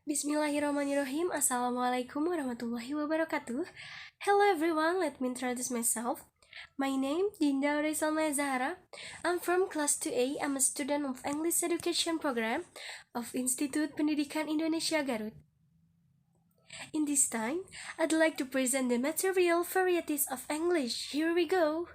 Bismillahirrahmanirrahim. Assalamualaikum warahmatullahi wabarakatuh. Hello everyone, let me introduce myself. My name Dinda Rizalma Zahara. I'm from class 2A. I'm a student of English Education Program of Institut Pendidikan Indonesia Garut. In this time, I'd like to present the material varieties of English. Here we go.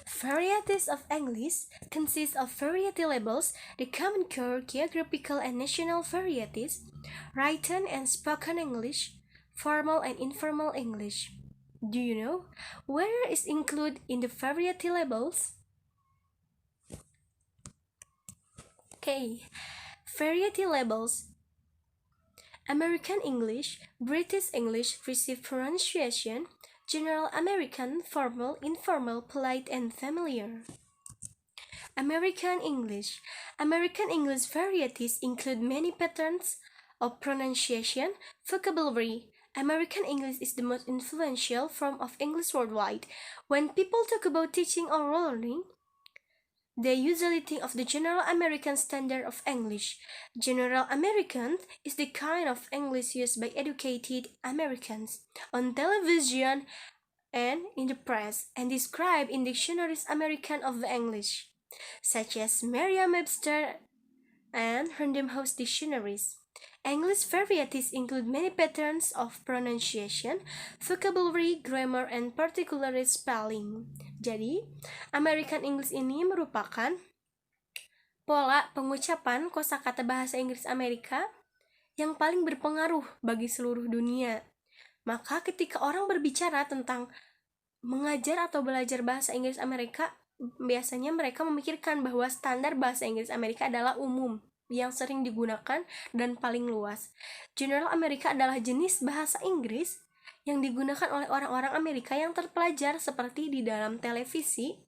Varieties of English consist of variety labels, the common core, geographical and national varieties, written and spoken English, formal and informal English. Do you know where is included in the variety labels? Okay, variety labels. American English, British English, receive pronunciation, General American, formal, informal, polite, and familiar. American English. American English varieties include many patterns of pronunciation, vocabulary. American English is the most influential form of English worldwide. When people talk about teaching or learning, they usually think of the General American Standard of English. General American is the kind of English used by educated Americans on television and in the press and described in dictionaries American of the English, such as Merriam-Webster and Random House dictionaries. English varieties include many patterns of pronunciation, vocabulary, grammar, and particularly spelling. Jadi, American English ini merupakan pola pengucapan kosakata bahasa Inggris Amerika yang paling berpengaruh bagi seluruh dunia. Maka ketika orang berbicara tentang mengajar atau belajar bahasa Inggris Amerika, biasanya mereka memikirkan bahwa standar bahasa Inggris Amerika adalah umum, yang sering digunakan dan paling luas. General Amerika adalah jenis bahasa Inggris yang digunakan oleh orang-orang Amerika yang terpelajar seperti di dalam televisi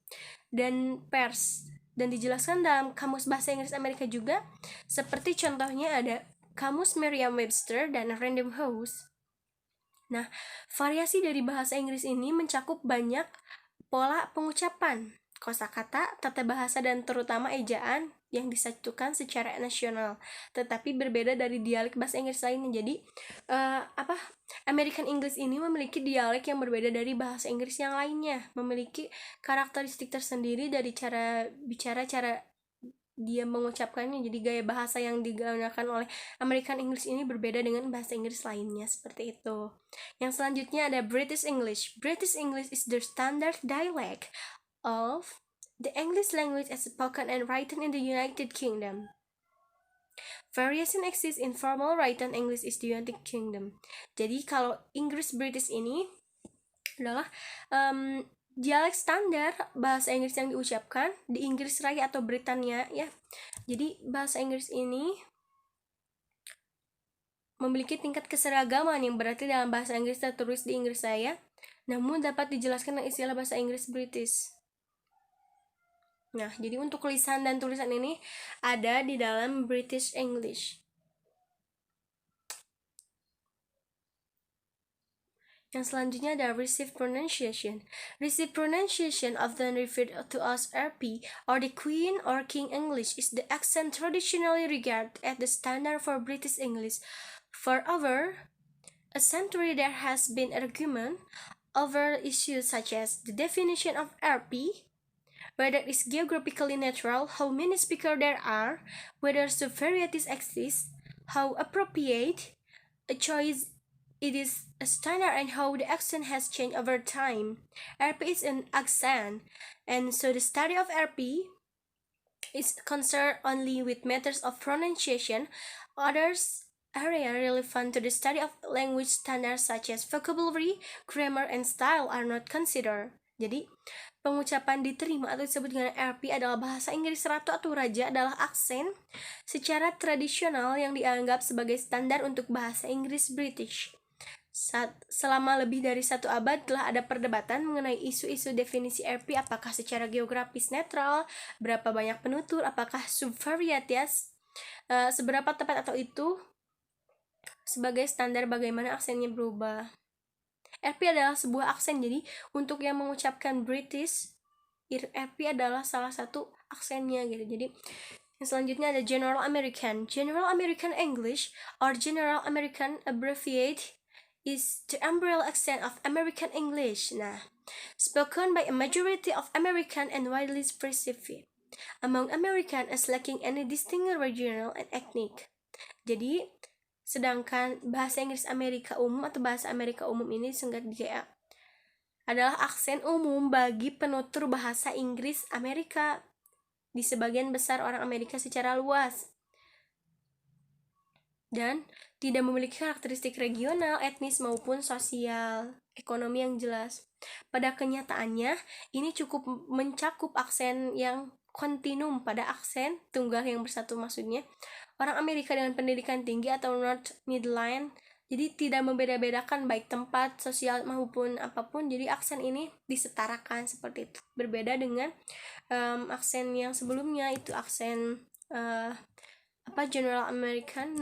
dan pers, dan dijelaskan dalam Kamus Bahasa Inggris Amerika juga, seperti contohnya ada Kamus Merriam-Webster dan Random House. Nah, variasi dari bahasa Inggris ini mencakup banyak pola pengucapan, kosakata, tata bahasa, dan terutama ejaan yang disatukan secara nasional, tetapi berbeda dari dialek bahasa Inggris lainnya. Jadi, American English ini memiliki dialek yang berbeda dari bahasa Inggris yang lainnya, memiliki karakteristik tersendiri dari cara bicara, cara dia mengucapkannya. Jadi gaya bahasa yang digunakan oleh American English ini berbeda dengan bahasa Inggris lainnya, seperti itu. Yang selanjutnya ada British English. British English is the standard dialect of the English language as spoken and written in the United Kingdom. Variation exists in formal written English is the United Kingdom. Jadi kalau Inggris British ini adalah dialek standar bahasa Inggris yang diucapkan di Inggris Raya atau Britania ya. Jadi bahasa Inggris ini memiliki tingkat keseragaman yang berarti dalam bahasa Inggris tertulis di Inggris Raya, namun dapat dijelaskan dengan istilah bahasa Inggris British. Nah, jadi untuk lisan dan tulisan ini ada di dalam British English. Yang selanjutnya ada received pronunciation. Received pronunciation often referred to as RP or the Queen or King English is the accent traditionally regarded as the standard for British English. For over a century there has been argument over issues such as the definition of RP, whether it is geographically neutral, how many speakers there are, whether the varieties exist, how appropriate a choice it is a standard, and how the accent has changed over time. RP is an accent, and so the study of RP is concerned only with matters of pronunciation. Others area relevant to the study of language standards such as vocabulary, grammar, and style are not considered. Jadi, pengucapan diterima atau disebut dengan RP adalah bahasa Inggris ratu atau raja adalah aksen secara tradisional yang dianggap sebagai standar untuk bahasa Inggris British. Selama lebih dari 1 abad telah ada perdebatan mengenai isu-isu definisi RP, apakah secara geografis netral, berapa banyak penutur, apakah subvarieties, seberapa tepat atau itu sebagai standar bagaimana aksennya berubah. RP adalah sebuah aksen, jadi untuk yang mengucapkan British, RP adalah salah satu aksennya gitu. Jadi Yang selanjutnya ada General American. General American English or General American abbreviate is the umbrella accent of American English. Nah, spoken by a majority of American and widely specific among American as lacking any distinct regional and ethnic. Jadi, sedangkan bahasa Inggris Amerika umum atau bahasa Amerika umum ini disingkat GA adalah aksen umum bagi penutur bahasa Inggris Amerika di sebagian besar orang Amerika secara luas dan tidak memiliki karakteristik regional, etnis maupun sosial, ekonomi yang jelas. Pada kenyataannya, ini cukup mencakup aksen yang kontinum pada aksen tunggal yang bersatu, maksudnya orang Amerika dengan pendidikan tinggi atau North Midland, jadi tidak membeda-bedakan baik tempat, sosial maupun apapun, jadi aksen ini disetarakan seperti itu. Berbeda dengan aksen yang sebelumnya itu aksen General American,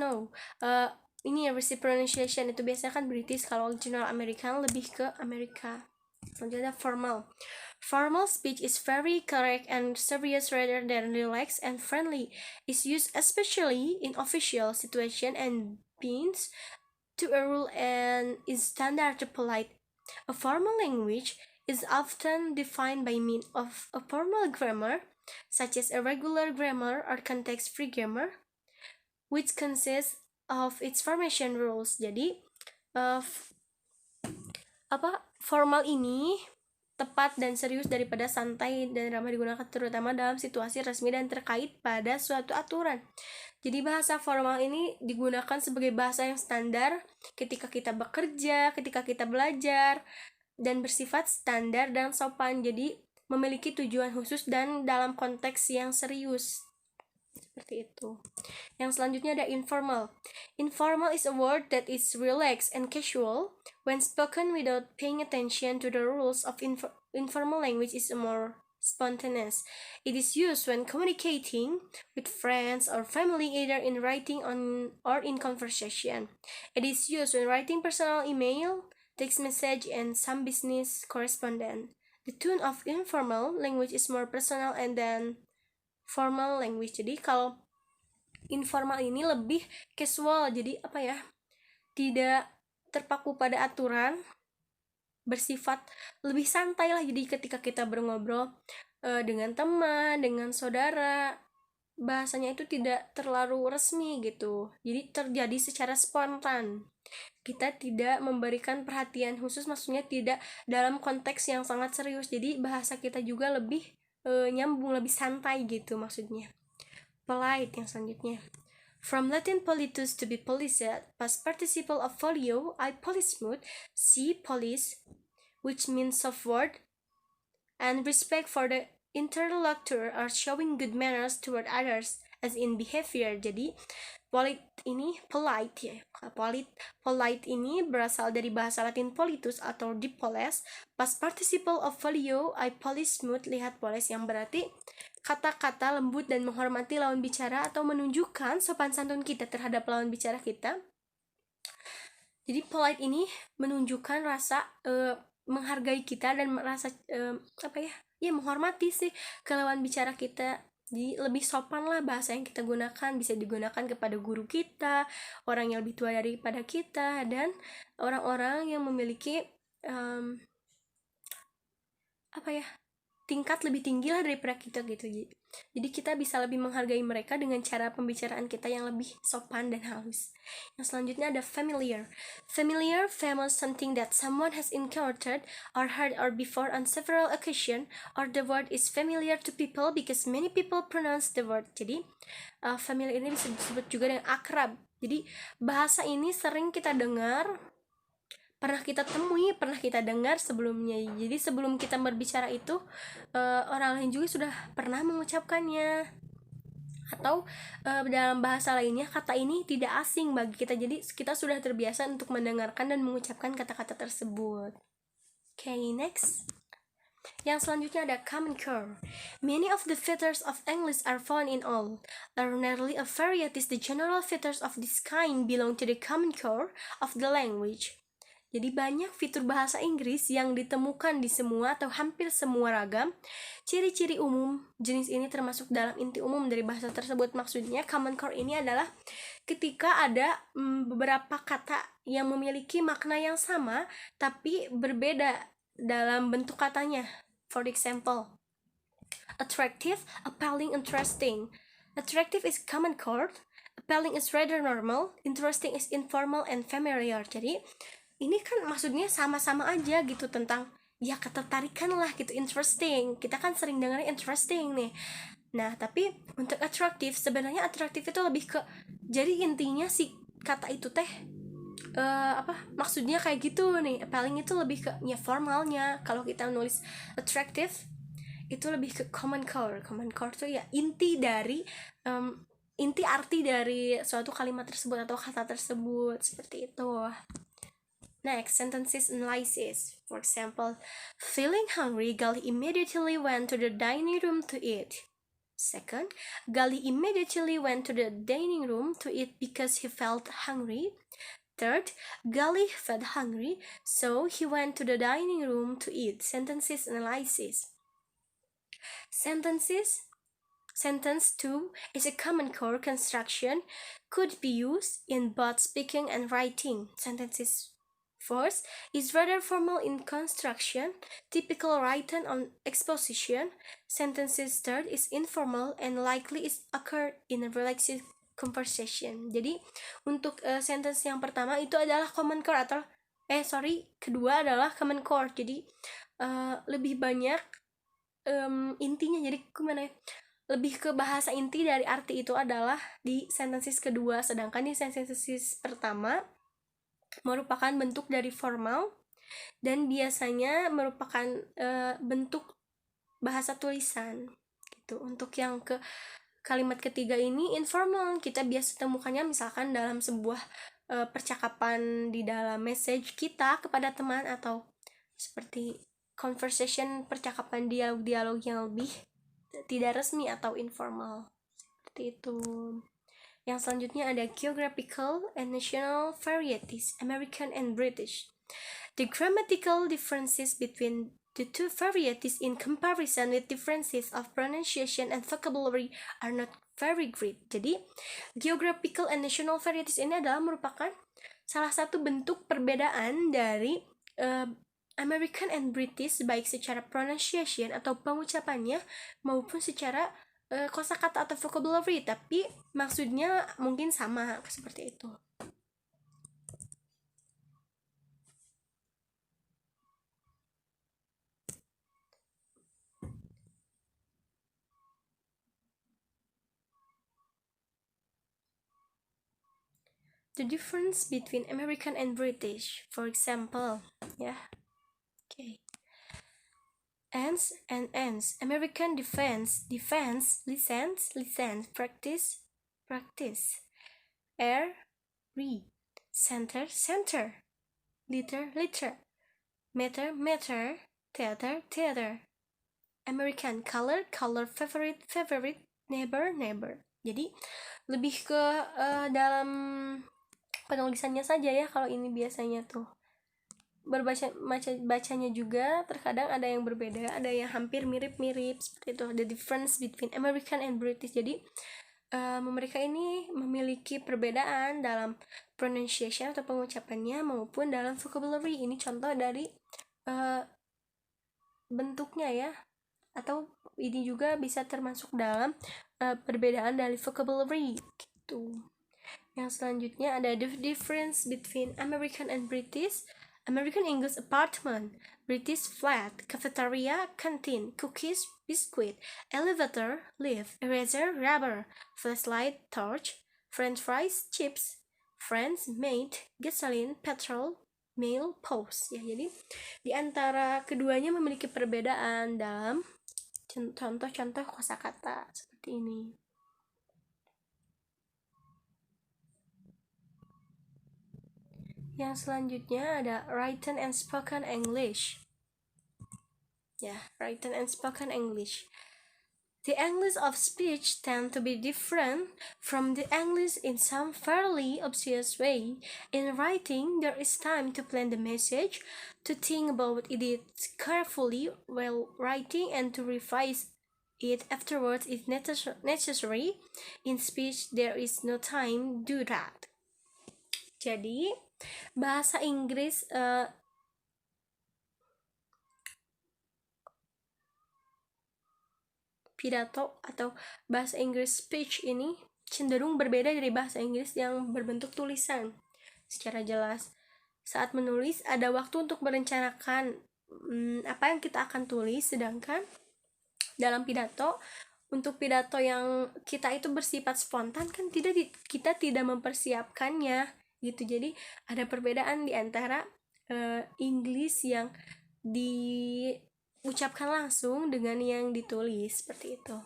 ini receive pronunciation itu biasanya kan British, kalau General American lebih ke Amerika. Selanjutnya formal speech is very correct and serious rather than relaxed and friendly. Is used especially in official situation and means to a rule and is standard to polite. A formal language is often defined by means of a formal grammar, such as a regular grammar or context-free grammar, which consists of its formation rules. Jadi, formal ini tepat dan serius daripada santai dan ramah digunakan terutama dalam situasi resmi dan terkait pada suatu aturan. Jadi bahasa formal ini digunakan sebagai bahasa yang standar ketika kita bekerja, ketika kita belajar, dan bersifat standar dan sopan. Jadi memiliki tujuan khusus dan dalam konteks yang serius. Seperti itu. Yang selanjutnya ada informal. Informal is a word that is relaxed and casual. When spoken without paying attention to the rules of informal language is more spontaneous. It is used when communicating with friends or family either in writing or in conversation. It is used when writing personal email, text message, and some business correspondence. The tone of informal language is more personal and then formal language. Jadi kalau informal ini lebih casual, jadi tidak terpaku pada aturan, bersifat lebih santai lah. Jadi ketika kita ngobrol dengan teman, dengan saudara, bahasanya itu tidak terlalu resmi gitu, jadi terjadi secara spontan. Kita tidak memberikan perhatian khusus, maksudnya tidak dalam konteks yang sangat serius, jadi bahasa kita juga lebih nyambung, lebih santai gitu maksudnya. Polite yang selanjutnya. From Latin politus to be policed, past participle of folio, I polismut, see police, which means soft word, and respect for the interlocutor are showing good manners toward others, as in behavior. Jadi polite ini polite ini berasal dari bahasa Latin politus atau dipoles. Past participle of folio, I polismut, lihat poles, yang berarti kata-kata lembut dan menghormati lawan bicara atau menunjukkan sopan santun kita terhadap lawan bicara kita. Jadi polite ini menunjukkan rasa menghargai kita dan merasa menghormati sih ke lawan bicara kita. Jadi lebih sopan lah bahasa yang kita gunakan, bisa digunakan kepada guru kita, orang yang lebih tua daripada kita, dan orang-orang yang memiliki tingkat lebih tinggi lah daripada kita gitu. Jadi kita bisa lebih menghargai mereka dengan cara pembicaraan kita yang lebih sopan dan halus. Yang selanjutnya ada familiar. Familiar, famous, something that someone has encountered or heard or before on several occasions, or the word is familiar to people because many people pronounce the word. Jadi familiar ini disebut juga dengan akrab. Jadi bahasa ini sering kita dengar, pernah kita temui, pernah kita dengar sebelumnya. Jadi sebelum kita berbicara itu orang lain juga sudah pernah mengucapkannya. Atau dalam bahasa lainnya kata ini tidak asing bagi kita. Jadi kita sudah terbiasa untuk mendengarkan dan mengucapkan kata-kata tersebut. Okay, next. Yang selanjutnya ada common core. Many of the features of English are found in all. Ordinarily, a varieties, the general features of this kind belong to the common core of the language. Jadi banyak fitur bahasa Inggris yang ditemukan di semua atau hampir semua ragam. Ciri-ciri umum jenis ini termasuk dalam inti umum dari bahasa tersebut. Maksudnya common core ini adalah ketika ada beberapa kata yang memiliki makna yang sama tapi berbeda dalam bentuk katanya. For example, attractive, appealing, interesting. Attractive is common core, appealing is rather normal, interesting is informal and familiar. Jadi ini kan maksudnya sama-sama aja gitu, tentang ya ketertarikan lah gitu, interesting. Kita kan sering dengerin interesting nih. Nah, tapi untuk attractive, sebenarnya attractive itu lebih ke, jadi intinya si kata itu teh maksudnya kayak gitu nih. Paling itu lebih ke ya formalnya. Kalau kita nulis attractive itu lebih ke common core. Common core tuh ya inti dari inti arti dari suatu kalimat tersebut atau kata tersebut, seperti itu. Next, sentences analysis. For example, feeling hungry, Gali immediately went to the dining room to eat. Second, Gali immediately went to the dining room to eat because he felt hungry. Third, Gali felt hungry, so he went to the dining room to eat. Sentences analysis. Sentence 2 is a common core construction, could be used in both speaking and writing. Sentences first is rather formal in construction, typical written on exposition. Sentences third is informal and likely is occurred in a relaxed conversation. Jadi untuk sentence yang pertama itu adalah common core atau kedua adalah common core. Jadi lebih banyak intinya, jadi gimana ya? Lebih ke bahasa inti dari arti itu adalah di sentences kedua, sedangkan di sentences pertama merupakan bentuk dari formal dan biasanya merupakan bentuk bahasa tulisan gitu. Untuk yang ke kalimat ketiga ini informal, kita biasa temukannya misalkan dalam sebuah percakapan di dalam message kita kepada teman, atau seperti conversation, percakapan dialog-dialog yang lebih tidak resmi atau informal, seperti itu. Yang selanjutnya ada geographical and national varieties, American and British. The grammatical differences between the two varieties in comparison with differences of pronunciation and vocabulary are not very great. Jadi, geographical and national varieties ini adalah merupakan salah satu bentuk perbedaan dari American and British, baik secara pronunciation atau pengucapannya maupun secara kosakata atau vocabulary, tapi maksudnya mungkin sama, seperti itu. The difference between American and British, for example, okay. Ends and ends. American defense, listens, practice. Air, read. Center, liter. Matter, theater. American, color, favorite, neighbor. Jadi lebih ke dalam penulisannya saja ya. Kalau ini biasanya tuh bacanya juga terkadang ada yang berbeda, ada yang hampir mirip seperti itu. The difference between American and British. Jadi mereka ini memiliki perbedaan dalam pronunciation atau pengucapannya maupun dalam vocabulary. Ini contoh dari bentuknya ya, atau ini juga bisa termasuk dalam perbedaan dari vocabulary gitu. Yang selanjutnya ada the difference between American and British. American English apartment, British flat, cafeteria, canteen, cookies, biscuit, elevator, lift, eraser, rubber, flashlight, torch, french fries, chips, friends, mate, gasoline, petrol, mail, post. Ya, jadi di antara keduanya memiliki perbedaan dalam contoh-contoh kosakata seperti ini. Yang selanjutnya ada written and spoken English. Ya, written and spoken English. The angles of speech tend to be different from the angles in some fairly obvious way. In writing, there is time to plan the message, to think about it carefully while writing, and to revise it afterwards if necessary. In speech, there is no time to do that. Jadi, bahasa Inggris pidato atau bahasa Inggris speech ini cenderung berbeda dari bahasa Inggris yang berbentuk tulisan. Secara jelas, saat menulis ada waktu untuk merencanakan apa yang kita akan tulis, sedangkan dalam pidato, untuk pidato yang kita itu bersifat spontan kan kita tidak mempersiapkannya gitu. Jadi ada perbedaan di antara Inggris yang diucapkan langsung dengan yang ditulis seperti itu.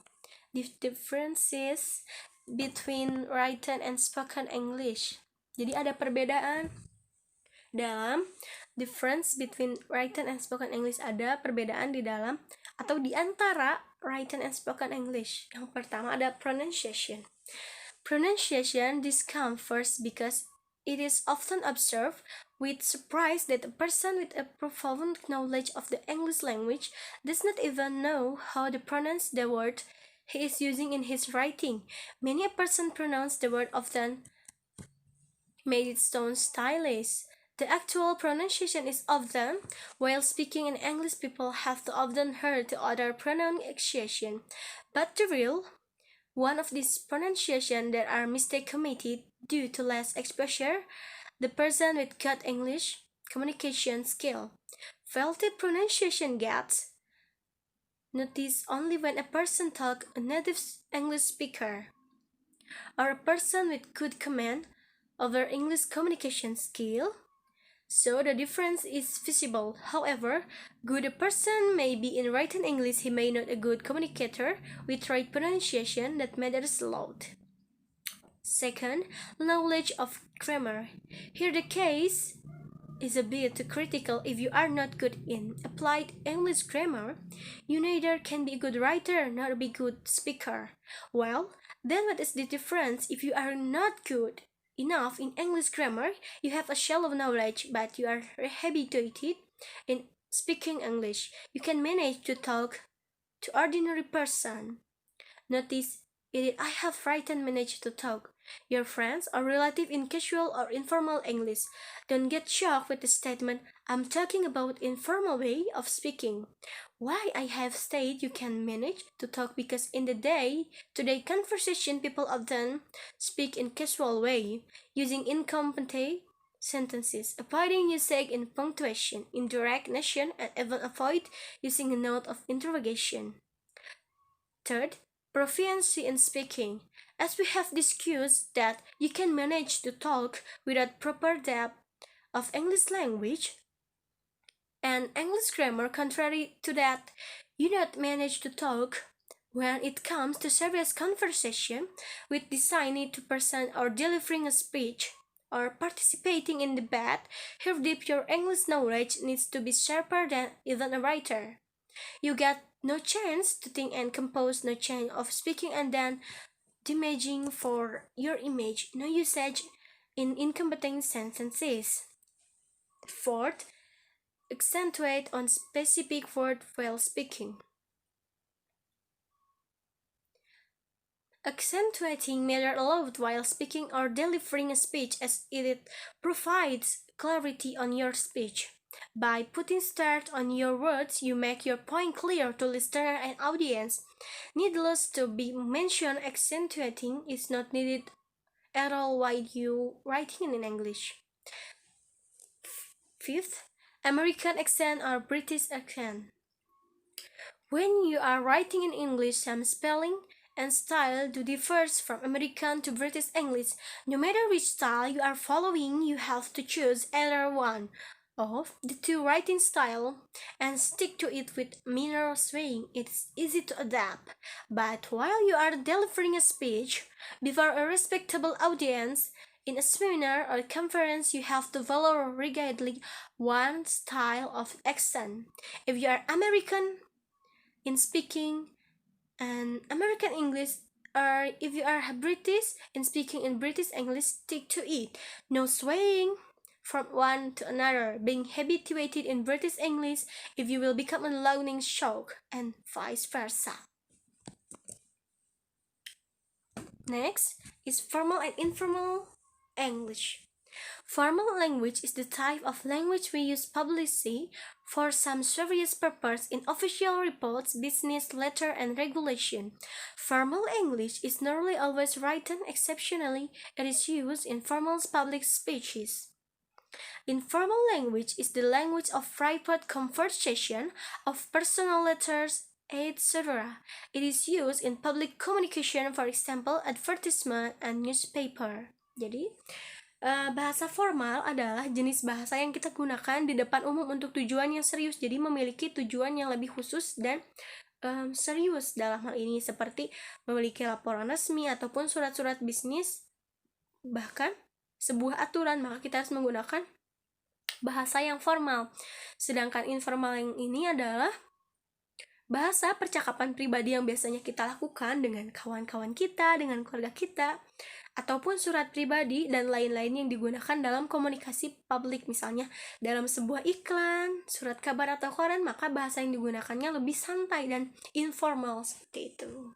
The differences between written and spoken English. Jadi ada perbedaan dalam difference between written and spoken English, ada perbedaan di dalam atau di antara written and spoken English. Yang pertama ada pronunciation. Pronunciation, this comes first because it is often observed with surprise that a person with a profound knowledge of the English language does not even know how to pronounce the word he is using in his writing. Many a person pronounce the word often made it sound stylish. The actual pronunciation is often, while speaking in English, people have to often heard the other pronunciation. But the real one of these pronunciation that are mistake committed due to less exposure, the person with good English communication skill. Faulty pronunciation gets noticed only when a person talk a native English speaker, or a person with good command over English communication skill. So the difference is visible. However, good a person may be in written English, he may not a good communicator with right pronunciation. That matters a lot. Second, knowledge of grammar. Here the case is a bit critical. If you are not good in applied English grammar, you neither can be a good writer nor be a good speaker. Well, then what is the difference? If you are not good enough in English grammar, you have a shallow knowledge, but you are habituated in speaking English. You can manage to talk to ordinary person. Notice it, I have written managed to talk. Your friends or relative in casual or informal English. Don't get shocked with the statement, I'm talking about informal way of speaking. Why I have said you can manage to talk because in the day-to-day conversation people often speak in casual way, using incomplete sentences, avoiding usage in punctuation, intonation, and even avoid using a note of interrogation. Third, proficiency in speaking. As we have discussed that you can manage to talk without proper depth of English language and English grammar, contrary to that, you not manage to talk when it comes to serious conversation with designed to present or delivering a speech or participating in debate. Here deep your English knowledge needs to be sharper than even a writer. You get no chance to think and compose, no chance of speaking, and then damaging for your image, no usage in incompetent sentences. Fourth, accentuate on specific word while speaking. Accentuating matter a lot while speaking or delivering a speech as it provides clarity on your speech. By putting start on your words, you make your point clear to listener and audience. Needless to be mentioned, accentuating is not needed at all while you writing in English. Fifth, American accent or British accent. When you are writing in English, some spelling and style do differs from American to British English. No matter which style you are following, you have to choose either one of the two writing style and stick to it with minor swaying. It's easy to adapt, but while you are delivering a speech before a respectable audience in a seminar or conference, you have to follow rigidly one style of accent. If you are American in speaking, And American English, if you are British and speaking in British English, stick to it. No swaying from one to another. Being habituated in British English, if you will become a learning shock, and vice versa. Next is formal and informal English. Formal language is the type of language we use publicly for some serious purpose in official reports, business, letter, and regulation. Formal English is nearly always written. Exceptionally, it is used in formal public speeches. Informal language is the language of private conversation, of personal letters, etc. It is used in public communication, for example, advertisement and newspaper. Jadi, bahasa formal adalah jenis bahasa yang kita gunakan di depan umum untuk tujuan yang serius, jadi memiliki tujuan yang lebih khusus dan serius dalam hal ini, seperti memiliki laporan resmi ataupun surat-surat bisnis, bahkan sebuah aturan, maka kita harus menggunakan bahasa yang formal. Sedangkan informal yang ini adalah bahasa percakapan pribadi yang biasanya kita lakukan dengan kawan-kawan kita, dengan keluarga kita, ataupun surat pribadi dan lain-lain yang digunakan dalam komunikasi publik, misalnya dalam sebuah iklan, surat kabar atau koran, maka bahasa yang digunakannya lebih santai dan informal seperti itu.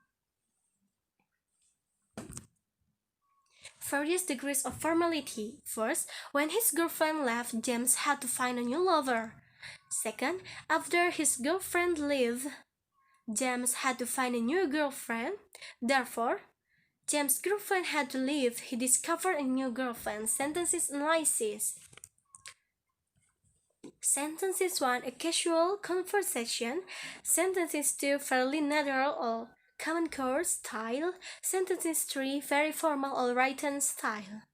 Various degrees of formality. First, when his girlfriend left, James had to find a new lover. Second, after his girlfriend left, James had to find a new girlfriend. Therefore, James' girlfriend had to leave. He discovered a new girlfriend. Sentences analysis. Sentences 1, a casual conversation. Sentences 2, fairly natural or common core style. Sentences 3, very formal or written style.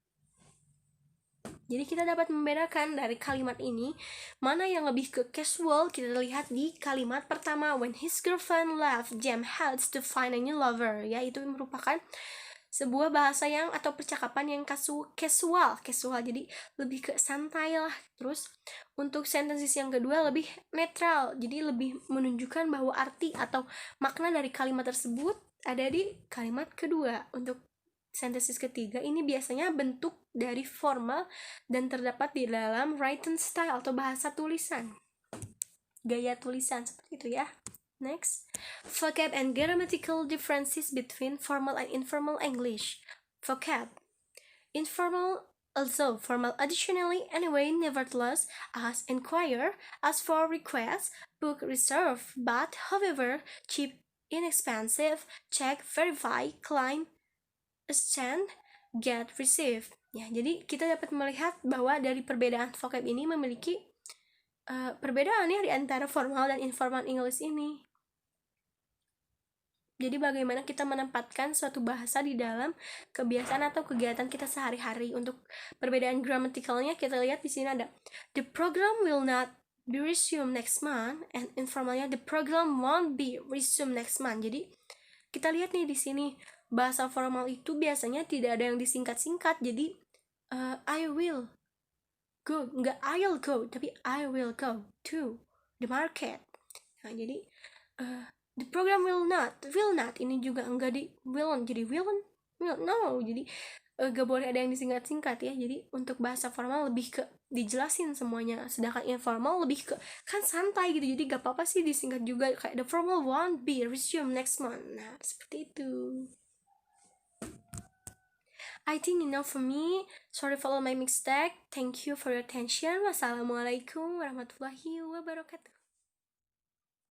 Jadi kita dapat membedakan dari kalimat ini mana yang lebih ke casual. Kita lihat di kalimat pertama, when his girlfriend left, James had to find a new lover. Ya, itu merupakan sebuah bahasa yang atau percakapan yang casual. Jadi lebih ke santai lah. Terus untuk sentences yang kedua lebih netral. Jadi lebih menunjukkan bahwa arti atau makna dari kalimat tersebut ada di kalimat kedua. Untuk sentences ketiga ini biasanya bentuk dari formal dan terdapat di dalam written style atau bahasa tulisan, gaya tulisan seperti itu ya. Next, vocab and grammatical differences between formal and informal English. Vocab: informal, also formal, additionally, anyway, nevertheless, ask, inquire, ask for, request, book, reserve, but, however, cheap, inexpensive, check, verify, claim, exchange, get, receive. Ya, jadi kita dapat melihat bahwa dari perbedaan vocab ini memiliki perbedaan ya di antara formal dan informal English ini. Jadi bagaimana kita menempatkan suatu bahasa di dalam kebiasaan atau kegiatan kita sehari-hari. Untuk perbedaan gramaticalnya kita lihat di sini ada the program will not be resumed next month, and informalnya the program won't be resumed next month. Jadi kita lihat nih di sini bahasa formal itu biasanya tidak ada yang disingkat-singkat. Jadi I will go, enggak I'll go, tapi I will go to the market. Nah, jadi the program will not ini juga enggak di will, jadi will no, jadi gak boleh ada yang disingkat-singkat ya. Jadi untuk bahasa formal lebih ke dijelasin semuanya, sedangkan informal lebih ke kan santai gitu, jadi gak apa-apa sih disingkat juga, kayak the formal won't be resumed next month. Nah, seperti itu. I think enough for me. Sorry for all my mistake. Thank you for your attention. Wassalamualaikum warahmatullahi wabarakatuh.